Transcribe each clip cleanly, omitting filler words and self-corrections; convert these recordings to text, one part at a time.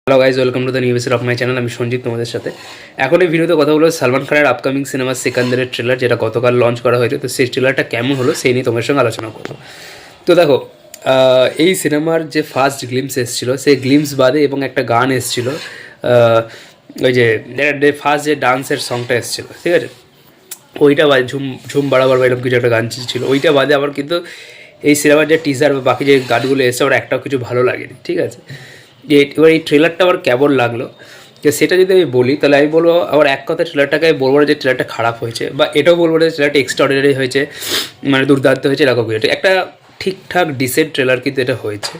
Hello guys, welcome to the new episode of my channel. আমি সঞ্জিত তোমাদের সাথে। এখন এই ভিডিওতে কথা বলবো সালমান খানের আপকামিং সিনেমা সিকান্দারের ট্রেলার, যেটা গতকাল লঞ্চ করা হয়েছে। তো সেই ট্রেলারটা কেমন হলো সেই নিয়ে তোমার সঙ্গে আলোচনা করবো। তো দেখো, এই সিনেমার যে ফার্স্ট গ্লিমস এসেছিলো, সেই গ্লিমস বাদে এবং একটা গান এসেছিলো, ওই যে ফার্স্ট যে ডান্সের সংটা এসেছিলো, ঠিক আছে, ওইটা বাদে ঝুম ঝুম বাড়াবার বা এরকম কিছু একটা গান ছিল, ওইটা বাদে আমার কিন্তু এই সিনেমার যে টিজার বা বাকি যে গানগুলো এসেছে আমার একটাও কিছু ভালো লাগেনি, ঠিক আছে। যে এবার এই ট্রেলারটা আমার কেমন লাগলো, যে সেটা যদি আমি বলি তাহলে আমি বলবো, আবার এক কথা ট্রেলারটাকে আমি বলবো না যে ট্রেলারটা খারাপ হয়েছে, বা এটাও বলবো না যে ট্রেলারটা এক্সট্রাঅর্ডিনারি হয়েছে, মানে দুর্দান্ত হয়েছে এরকম কিছু। একটা ঠিকঠাক ডিসেন্ট ট্রেলার কিন্তু এটা হয়েছে।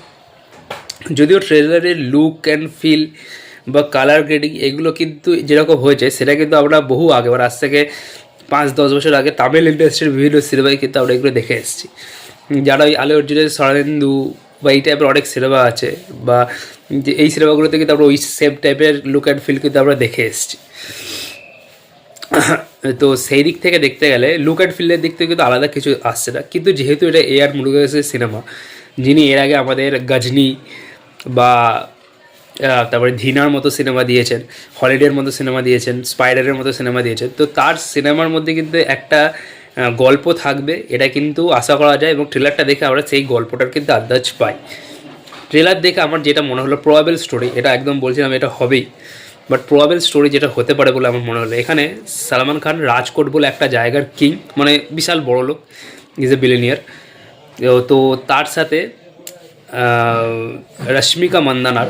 যদিও ট্রেলারের লুক অ্যান্ড ফিল বা কালার গ্রেডিং এগুলো কিন্তু যেরকম হয়েছে সেটা কিন্তু আমরা বহু আগে, আজ থেকে 5-10 বছর আগে তামিল ইন্ডাস্ট্রির বিভিন্ন সিনেমায় কিন্তু আমরা এগুলো দেখে এসেছি। যারা ওই আলু অর্জুনের শরণেন্দু বা এই টাইপের অনেক সিনেমা আছে, বা যে এই সিনেমাগুলোতে কিন্তু আমরা ওই সেম টাইপের লুক অ্যান্ড ফিল কিন্তু আমরা দেখে এসেছি। তো সেই দিক থেকে দেখতে গেলে লুক অ্যান্ড ফিলের দিক থেকে কিন্তু আলাদা কিছু আসছে না, কিন্তু যেহেতু এটা এআর মুরুগেসের সিনেমা, যিনি এর আগে আমাদের গজনি বা তারপরে ধিনার মতো সিনেমা দিয়েছেন, হলিডের মতো সিনেমা দিয়েছেন, স্পাইডারের মতো সিনেমা দিয়েছেন, তো তার সিনেমার মধ্যে কিন্তু একটা গল্প থাকবে, এটা কিন্তু আশা করা যায়। এবং ট্রেলারটা দেখে আমরা সেই গল্পটার কিন্তু আন্দাজ পাই। ট্রেলার দেখে আমার যেটা মনে হলো প্রবাবেল স্টোরি, এটা একদম বলছিলাম এটা হবেই, বাট প্রবাবেল স্টোরি যেটা হতে পারে বলে আমার মনে হলো, এখানে সালমান খান রাজকোট বলে একটা জায়গার কিং, মানে বিশাল বড় লোক, ইজ এ বিলিনিয়ার। তো তার সাথে রশ্মিকা মন্দানার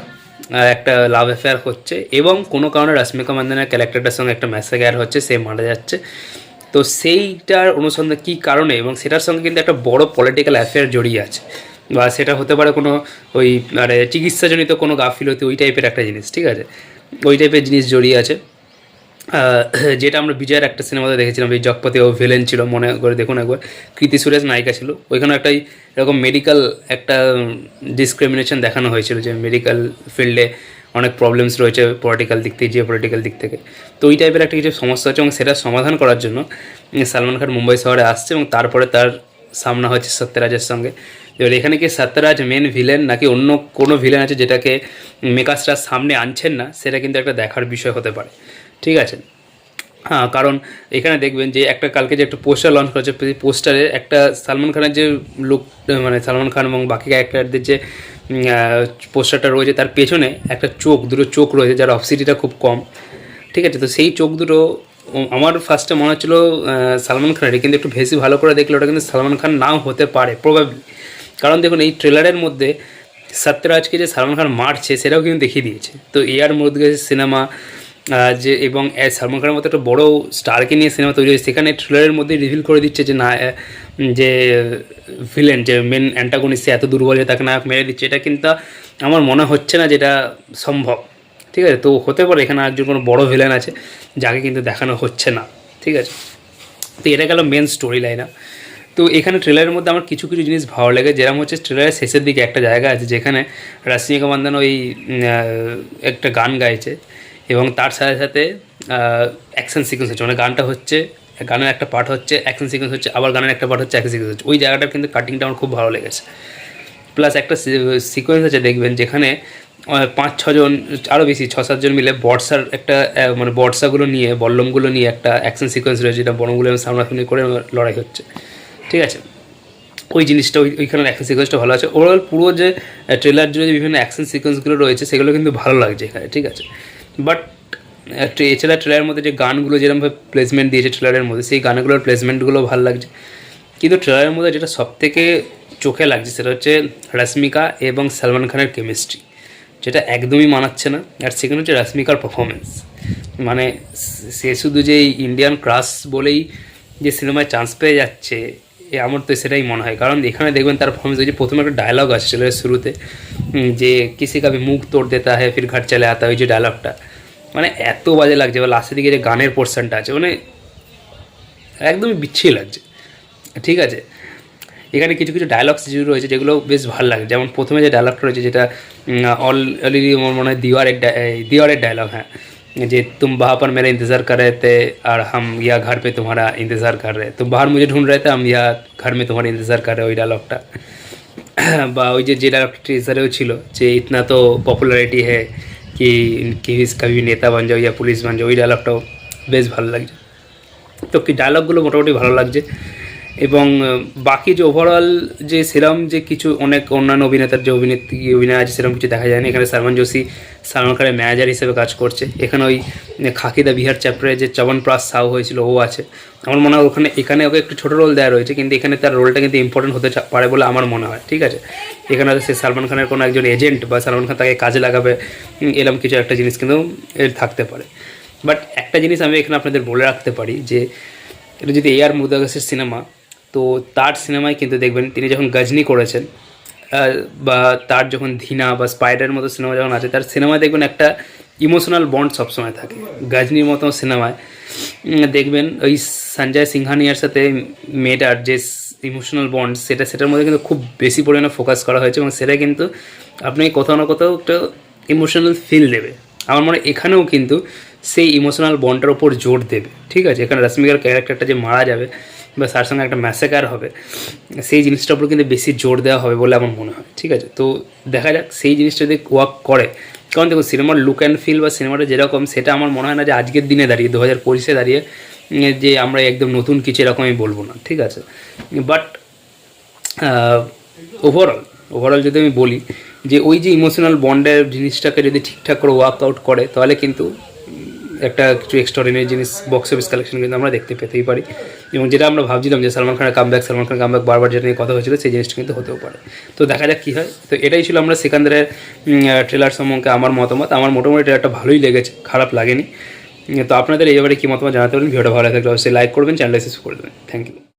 একটা লাভ অ্যাফেয়ার হচ্ছে, এবং কোনো কারণে রশ্মিকা মন্দানার ক্যারেক্টারটার সঙ্গে একটা ম্যাসেগার হচ্ছে, সে মারা যাচ্ছে। তো সেইটার অনুসন্ধান কী কারণে, এবং সেটার সঙ্গে কিন্তু একটা বড় পলিটিক্যাল অ্যাফেয়ার জড়িয়ে আছে, বা সেটা হতে পারে কোনো ওই মানে চিকিৎসাজনিত কোনো গাফিলতি, ওই টাইপের একটা জিনিস, ঠিক আছে, ওই টাইপের জিনিস জড়িয়ে আছে। যেটা আমরা বিজয়ের একটা সিনেমাতে দেখেছিলাম, এই জগপতি ও ভিলেন ছিল, মনে করে দেখুন একবার, কৃতি সুরেশ নায়িকা ছিল, ওইখানে একটা এরকম মেডিকেল একটা ডিসক্রিমিনেশন দেখানো হয়েছিল, যে মেডিকেল ফিল্ডে অনেক প্রবলেমস রয়েছে পলিটিক্যাল দিক থেকে, জিও পলিটিক্যাল দিক থেকে। তো ওই টাইপের একটা কিছু সমস্যা হচ্ছে, এবং সেটা সমাধান করার জন্য সালমান খান মুম্বাই শহরে আসছে, এবং তারপরে তার সামনা হচ্ছে সত্যরাজের সঙ্গে। এবার এখানে কি সত্যরাজ মেন ভিলেন নাকি অন্য কোনো ভিলেন আছে যেটাকে মেকার্সরা সামনে আনছেন না, সেটা কিন্তু একটা দেখার বিষয় হতে পারে, ঠিক আছে। হ্যাঁ, কারণ এখানে দেখবেন যে একটা কালকে যে একটা পোস্টার লঞ্চ করেছে, পোস্টারে একটা সালমান খানের যে লুক, মানে সালমান খান এবং বাকি ক্যারেক্টারদের যে পোস্টারটা রয়েছে, তার পেছনে একটা দুটো চোখ রয়েছে, যার অফসিটিটা খুব কম, ঠিক আছে। তো সেই চোখ দুটো আমার ফার্স্টে মনে হচ্ছিলো সালমান খানের, কিন্তু একটু বেশি ভালো করে দেখলে ওটা কিন্তু সালমান খান নাও হতে পারে প্রবাবলি। কারণ দেখুন, এই ট্রেলারের মধ্যে সত্যরাজকে যে সালমান খান মারছে সেটাও কিন্তু দেখিয়ে দিয়েছে। তো এআর মুরুগেসের সিনেমা, যে এবং সালমান খানের মতো একটা বড় স্টারকে নিয়ে সিনেমা তৈরি হয়েছে, সেখানে ট্রেলারের মধ্যে রিভিল করে দিচ্ছে যে না, যে ভিলেন, যে মেন অ্যান্টাগনিস্ট, এত দুর্বল যে তাকে নায়ক মেরে দিচ্ছে, এটা কিন্তু আমার মনে হচ্ছে না যেটা সম্ভব, ঠিক আছে। তো হতে পারে এখানে একজন কোনো বড় ভিলেন আছে যাকে কিন্তু দেখানো হচ্ছে না, ঠিক আছে। তো এটা গেল মেন স্টোরি লাইনা। তো এখানে ট্রেলারের মধ্যে আমার কিছু কিছু জিনিস ভালো লাগে, যেরকম হচ্ছে ট্রেলারের শেষের দিকে একটা জায়গা আছে যেখানে রশ্মিকা মন্দানা ওই একটা গান গাইছে, এবং তার সাথে সাথে অ্যাকশন সিকোয়েন্স হচ্ছে, মানে গানটা হচ্ছে, গানের একটা পার্ট হচ্ছে, অ্যাকশন সিকোয়েন্স হচ্ছে, আবার গানের একটা পার্ট হচ্ছে, অ্যাকশন সিকোয়েন্স হচ্ছে। ওই জায়গাটার কিন্তু কাটিংটা আমার খুব ভালো লেগেছে। প্লাস একটা সিকোয়েন্স আছে দেখবেন, যেখানে 5-6 জন, আরও বেশি 6-7 জন মিলে বর্ষার একটা মানে বর্ষাগুলো নিয়ে, বল্লমগুলো নিয়ে একটা অ্যাকশন সিকোয়েন্স রয়েছে, যেটা বনগুলো সামনাসামনি করে লড়াই হচ্ছে, ঠিক আছে। ওই জিনিসটা ওইখানের অ্যাকশন সিকোয়েন্সটা ভালো আছে। ওভারঅল পুরো যে ট্রেলার জুড়ে যে বিভিন্ন অ্যাকশন সিকোয়েন্সগুলো রয়েছে সেগুলো কিন্তু ভালো লাগছে এখানে, ঠিক আছে। বাট এছাড়া ট্রেলারের মধ্যে যে গানগুলো যেরকমভাবে প্লেসমেন্ট দিয়েছে ট্রেলারের মধ্যে, সেই গানগুলোর প্লেসমেন্টগুলো ভালো লাগছে। কিন্তু ট্রেলারের মধ্যে যেটা সবথেকে চোখে লাগছে সেটা হচ্ছে রশ্মিকা এবং সালমান খানের কেমিস্ট্রি, যেটা একদমই মানাচ্ছে না। আর সেখানে হচ্ছে রশ্মিকার পারফরমেন্স, মানে সে শুধু যে ইন্ডিয়ান ক্রাশ বলেই যে সিনেমায় চান্স পেয়ে যাচ্ছে, আমার তো সেটাই মনে হয়। কারণ এখানে দেখবেন তার পারফরমেন্স, যে প্রথমে একটা ডায়লগ আছে ট্রেলারের শুরুতে, যে কিসি কাভি মুখ তোড় দেতা হ্যায় ফির ঘর চলে আতা, ওই যে ডায়লগটা, মানে এত বাজে লাগছে। বা লাস্টের দিকে যে গানের পোর্শনটা আছে, মানে একদমই বিচ্ছিরি লাগছে, ঠিক আছে। এখানে কিছু কিছু ডায়লগস যেগুলো রয়েছে যেগুলো বেশ ভালো লাগে, যেমন প্রথমে যে ডায়লগটা রয়েছে, যেটা অলরেডি আমার মনে হয় दीवार डायलॉग है, যে तुम वहाँ पर मेरा इंतज़ार कर रहे थे और हम यहाँ घर पे तुम्हारा इंतज़ार कर रहे, तुम बाहर मुझे ढूंढ रहे थे, हम यहाँ घर में तुम्हारा इंतज़ार कर रहे, ওই ডায়লগটা। বা ওই যে ডায়লগটা টিজারেও ছিল, যে ইতনা তো পপুলারিটি है कि कभी নেতা বান যাও ইয়া পুলিশ বান যাও, ওই ডায়লগটাও বেশ ভালো লাগছে। তো কি ডায়লগগুলো মোটামুটি ভালো লাগছে। এবং বাকি যে ওভারঅল যে সেরম যে কিছু অনেক অন্যান্য অভিনেতার যে অভিনয় আছে সেরকম কিছু দেখা যায়নি। এখানে সালমান জোশী সালমান খানের ম্যানেজার হিসেবে কাজ করছে। এখানে ওই খাকিদা বিহার চ্যাপ্টারে যে চবনপ্রাশ সাউ হয়েছিল ও আছে। আমার মনে হয় এখানে ওকে একটু ছোটো রোল দেওয়া রয়েছে, কিন্তু এখানে তার রোলটা কিন্তু ইম্পর্টেন্ট হতে পারে বলে আমার মনে হয়। ঠিক আছে, এখানে হয়তো সে সালমান খানের কোনো একজন এজেন্ট বা সালমান খান তাকে কাজে লাগাবে, এরকম কিছু একটা জিনিস কিন্তু এর থাকতে পারে। বাট একটা জিনিস আমি এখানে আপনাদের বলে রাখতে পারি যে এটা যদি AR মুরুগাদাসের সিনেমা, তো তার সিনেমায় কিন্তু দেখবেন তিনি যখন গজনি করেছেন বা তার যখন ধীনা বা স্পাইডারের মতো সিনেমা যখন আছে, তার সিনেমায় দেখবেন একটা ইমোশনাল বন্ড সবসময় থাকে। গজনির মতো সিনেমায় দেখবেন ওই সঞ্জয় সিংহানিয়ার সাথে মেয়েটার যে ইমোশনাল বন্ড সেটার মধ্যে কিন্তু খুব বেশি পরিমাণে ফোকাস করা হয়েছে, এবং সেটা কিন্তু আপনি কোথাও না কোথাও একটা ইমোশনাল ফিল দেবে। আমার মনে হয় এখানেও কিন্তু সেই ইমোশনাল বন্ডটার ওপর জোর দেবে। ঠিক আছে, এখানে রশ্মিকার ক্যারেক্টারটা যে মারা যাবে বা তার সঙ্গে একটা ম্যাসেকার হবে, সেই জিনিসটার উপর কিন্তু বেশি জোর দেওয়া হবে বলে আমার মনে হয়। ঠিক আছে, তো দেখা যাক সেই জিনিসটা যদি ওয়ার্ক করে। কারণ দেখুন সিনেমার লুক অ্যান্ড ফিল বা সিনেমাটা যেরকম, সেটা আমার মনে হয় না যে আজকের দিনে দাঁড়িয়ে 2025-এ দাঁড়িয়ে যে আমরা একদম নতুন কিছু এরকম আমি বলবো না। ঠিক আছে, বাট ওভারঅল যদি আমি বলি যে ওই যে ইমোশনাল বন্ডের জিনিসটাকে যদি ঠিকঠাক করে ওয়ার্কআউট করে, তাহলে কিন্তু একটা কিছু এক্সট্রাঅর্ডিনারি জিনিস বক্স অফিস কালেকশন কিন্তু আমরা দেখতে পেতেই পারি। এবং যেটা আমরা ভাবছিলাম যে সালমান খানের কামব্যাক বারবার যেটা নিয়ে কথা হয়েছিল, সেই জিনিসটা কিন্তু হতেও পারে। তো দেখা যাক কী হয়। তো এটাই ছিল আমরা সিকান্দারের ট্রেলার সম্পর্কে আমার মতামত। আমার মোটামুটি ট্রেলারটা ভালোই লেগেছে, খারাপ লাগেনি। তো আপনাদের এই ব্যাপারে কী মতামত জানাতে পারেন। ভিডিওটা ভালো লাগলে অবশ্যই লাইক করবেন, চ্যানেলটা সাবস্ক্রাইব করে দেবেন। Thank you.